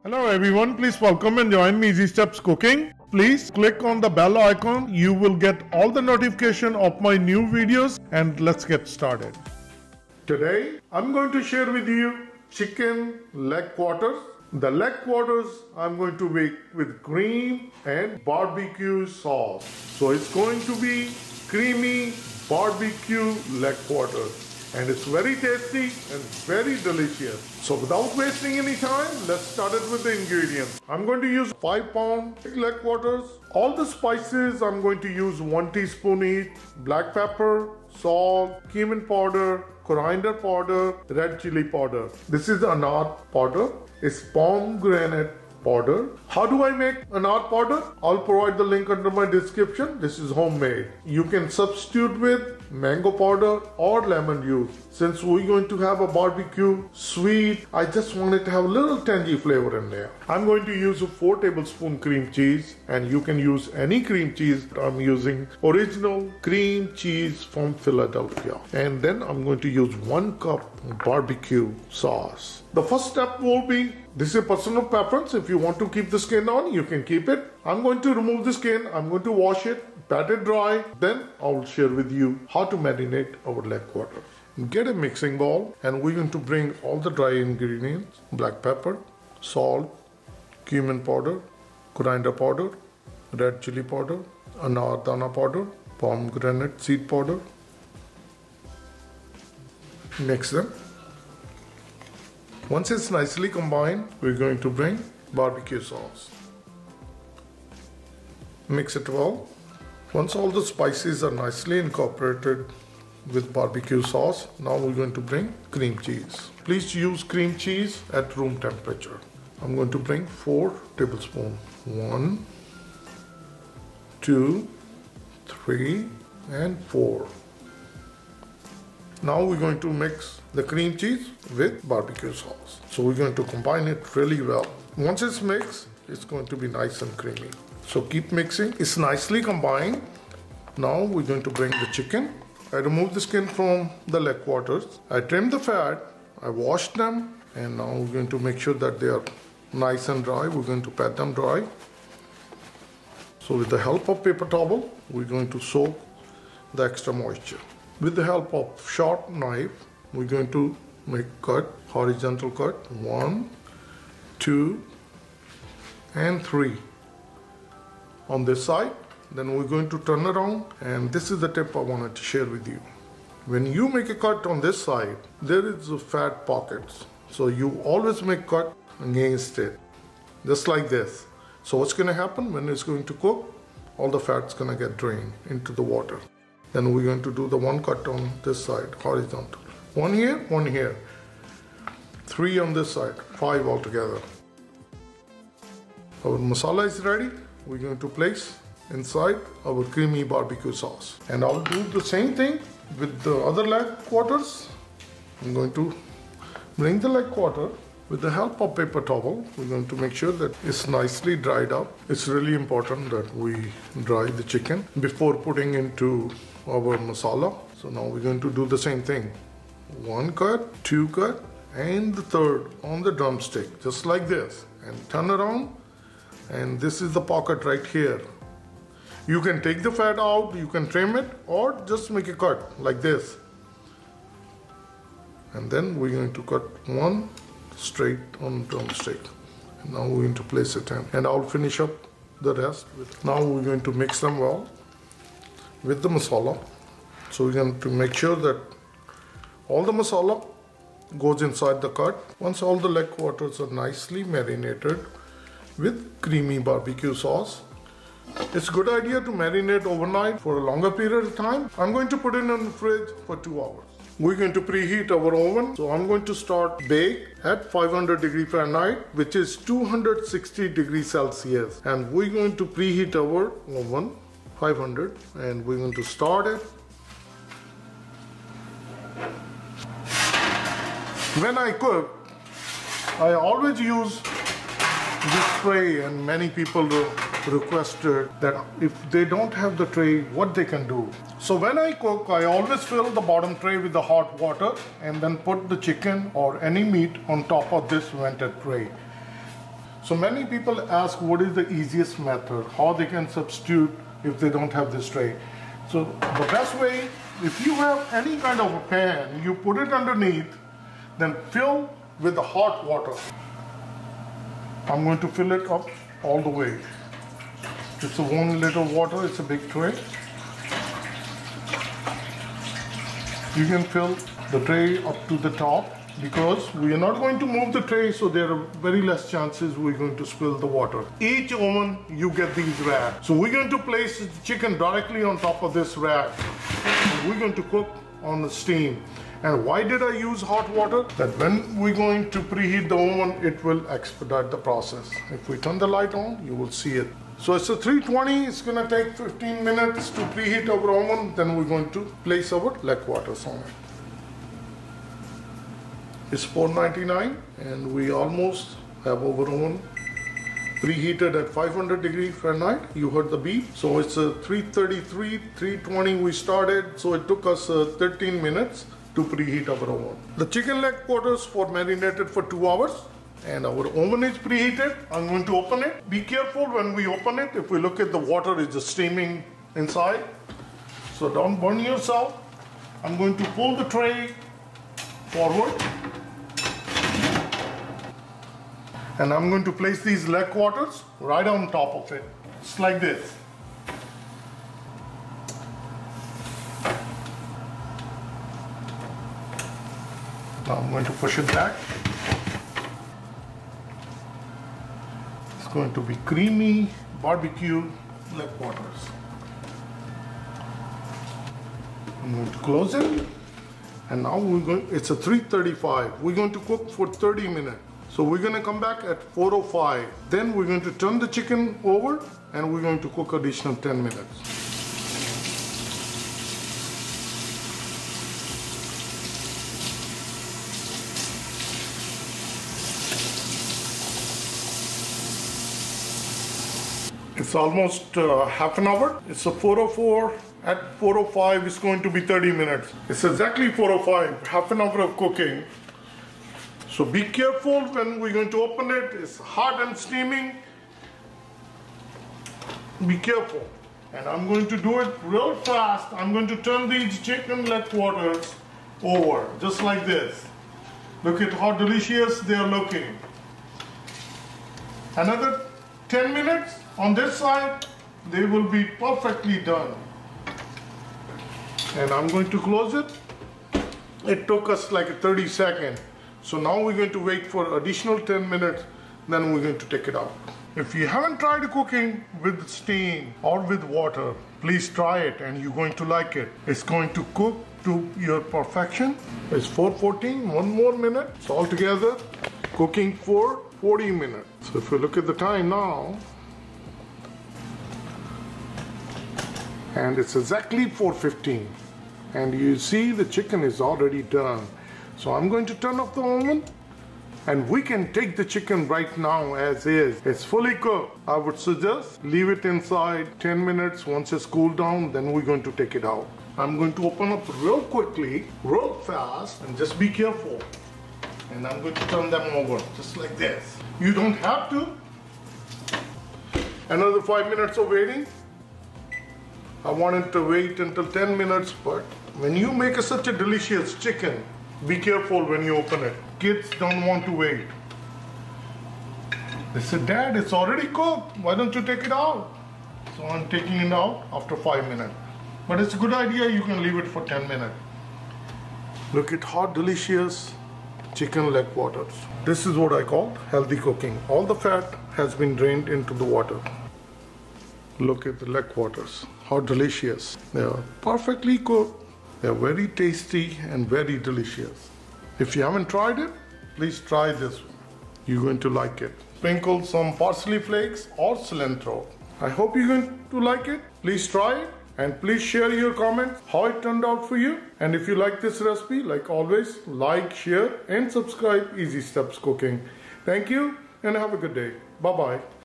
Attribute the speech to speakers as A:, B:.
A: Hello everyone, please welcome and join me Easy Steps Cooking. Please click on the bell icon. You will get all the notification of my new videos and let's get started. Today I'm going to share with you chicken leg quarters. The leg quarters I'm going to make with cream and barbecue sauce. So it's going to be creamy barbecue leg quarters. And it's very tasty and very delicious. So without wasting any time, let's start it with the ingredients. I'm going to use 5-pound leg quarters. All the spices, I'm going to use 1 teaspoon each. Black pepper, salt, cumin powder, coriander powder, red chili powder. This is anad powder. It's pomegranate powder. How do I make anad powder? I'll provide the link under my description. This is homemade. You can substitute with mango powder or lemon juice. Since we're going to have a barbecue sweet, I just want it to have a little tangy flavor in there. I'm going to use 4 tablespoons cream cheese, and you can use any cream cheese. I'm using original cream cheese from Philadelphia. And then I'm going to use 1 cup barbecue sauce. The first step will be, this is a personal preference. If you want to keep the skin on, you can keep it. I'm going to remove the skin. I'm going to wash it, pat it dry. Then I'll share with you how to marinate our leg quarter. Get a mixing bowl and we're going to bring all the dry ingredients: black pepper, salt, cumin powder, coriander powder, red chili powder, anar dana powder, pomegranate seed powder. Mix them. Once it's nicely combined, we're going to bring barbecue sauce. Mix it well. Once all the spices are nicely incorporated with barbecue sauce, now we're going to bring cream cheese. Please use cream cheese at room temperature. I'm going to bring 4 tablespoons. 1, 2, 3, and 4. Now we're going to mix the cream cheese with barbecue sauce. So we're going to combine it really well. Once it's mixed, it's going to be nice and creamy. So keep mixing. It's nicely combined. Now we're going to bring the chicken. I removed the skin from the leg quarters. I trimmed the fat. I washed them. And now we're going to make sure that they are nice and dry. We're going to pat them dry. So with the help of paper towel, we're going to soak the extra moisture. With the help of sharp knife, we're going to make cut, horizontal cut, 1, 2, and 3 on this side. Then we're going to turn around, and this is the tip I wanted to share with you. When you make a cut on this side, there is a fat pockets. So you always make cut against it, just like this. So what's going to happen when it's going to cook? All the fat's going to get drained into the water. Then we're going to do the 1 cut on this side, horizontal. 1 here, 1 here. 3 on this side, 5 altogether. Our masala is ready. We're going to place inside our creamy barbecue sauce. And I'll do the same thing with the other leg quarters. I'm going to bring the leg quarter. With the help of paper towel, we're going to make sure that it's nicely dried up. It's really important that we dry the chicken before putting into our masala. So now we're going to do the same thing. 1 cut, 2 cut, and the 3rd on the drumstick, just like this. And turn around, and this is the pocket right here. You can take the fat out, you can trim it, or just make a cut like this. And then we're going to cut 1 straight on the drumstick. And now we're going to place it in. And I'll finish up the rest. Now we're going to mix them well with the masala. So we're going to make sure that all the masala goes inside the cut. Once all the leg quarters are nicely marinated with creamy barbecue sauce, it's a good idea to marinate overnight for a longer period of time. I'm going to put it in the fridge for 2 hours. We're going to preheat our oven. So I'm going to start bake at 500 degrees Fahrenheit, which is 260 degrees Celsius. And we're going to preheat our oven 500, and we're going to start it. When I cook, I always use this tray, and many people requested that if they don't have the tray, what they can do. So when I cook, I always fill the bottom tray with the hot water and then put the chicken or any meat on top of this vented tray. So many people ask what is the easiest method, how they can substitute if they don't have this tray. So the best way, if you have any kind of a pan, you put it underneath, then fill with the hot water. I'm going to fill it up all the way. It's a 1 liter water, it's a big tray. You can fill the tray up to the top because we are not going to move the tray, so there are very less chances we're going to spill the water. Each oven you get these racks. So we're going to place the chicken directly on top of this rack. And we're going to cook on the steam. And why did I use hot water? That when we're going to preheat the oven, it will expedite the process. If we turn the light on, you will see it. So it's a 320, it's going to take 15 minutes to preheat our oven. Then we're going to place our leg quarters on it. It's $4.99 and we almost have our oven preheated at 500 degrees Fahrenheit. You heard the beep. So it's a 333, 320 we started. So it took us 13 minutes to preheat our oven. The chicken leg quarters were marinated for 2 hours and our oven is preheated. I'm going to open it. Be careful when we open it. If we look at the water, it's just steaming inside. So don't burn yourself. I'm going to pull the tray forward. And I'm going to place these leg quarters right on top of it, just like this. Now I'm going to push it back. It's going to be creamy barbecue leg quarters. I'm going to close it. And now it's a 335. We're going to cook for 30 minutes. So we're going to come back at 405. Then we're going to turn the chicken over and we're going to cook additional 10 minutes. It's almost half an hour. It's a 404. At 405, it's going to be 30 minutes. It's exactly 405, half an hour of cooking. So be careful when we're going to open it. It's hot and steaming. Be careful. And I'm going to do it real fast. I'm going to turn these chicken leg quarters over, just like this. Look at how delicious they are looking. Another 10 minutes on this side, they will be perfectly done. And I'm going to close it. It took us like 30 seconds. So now we're going to wait for additional 10 minutes, then we're going to take it out. If you haven't tried cooking with steam or with water, please try it and you're going to like it. It's going to cook to your perfection. It's 4:14, 1 more minute. It's all together cooking for 40 minutes. So if you look at the time now, and it's exactly 4:15. And you see the chicken is already done. So I'm going to turn off the oven and we can take the chicken right now as is. It's fully cooked. I would suggest leave it inside 10 minutes. Once it's cooled down, then we're going to take it out. I'm going to open up real quickly, real fast, and just be careful. And I'm going to turn them over just like this. You don't have to. Another 5 minutes of waiting. I wanted to wait until 10 minutes, but when you make such a delicious chicken, be careful when you open it. Kids don't want to wait. They said, Dad, it's already cooked. Why don't you take it out? So I'm taking it out after 5 minutes. But it's a good idea, you can leave it for 10 minutes. Look at how delicious chicken leg quarters. This is what I call healthy cooking. All the fat has been drained into the water. Look at the leg quarters. How delicious. They are perfectly cooked. They are very tasty and very delicious. If you haven't tried it, please try this one. You're going to like it. Sprinkle some parsley flakes or cilantro. I hope you're going to like it. Please try it and please share your comments how it turned out for you. And if you like this recipe, like always, like, share and subscribe Easy Steps Cooking. Thank you and have a good day. Bye-bye.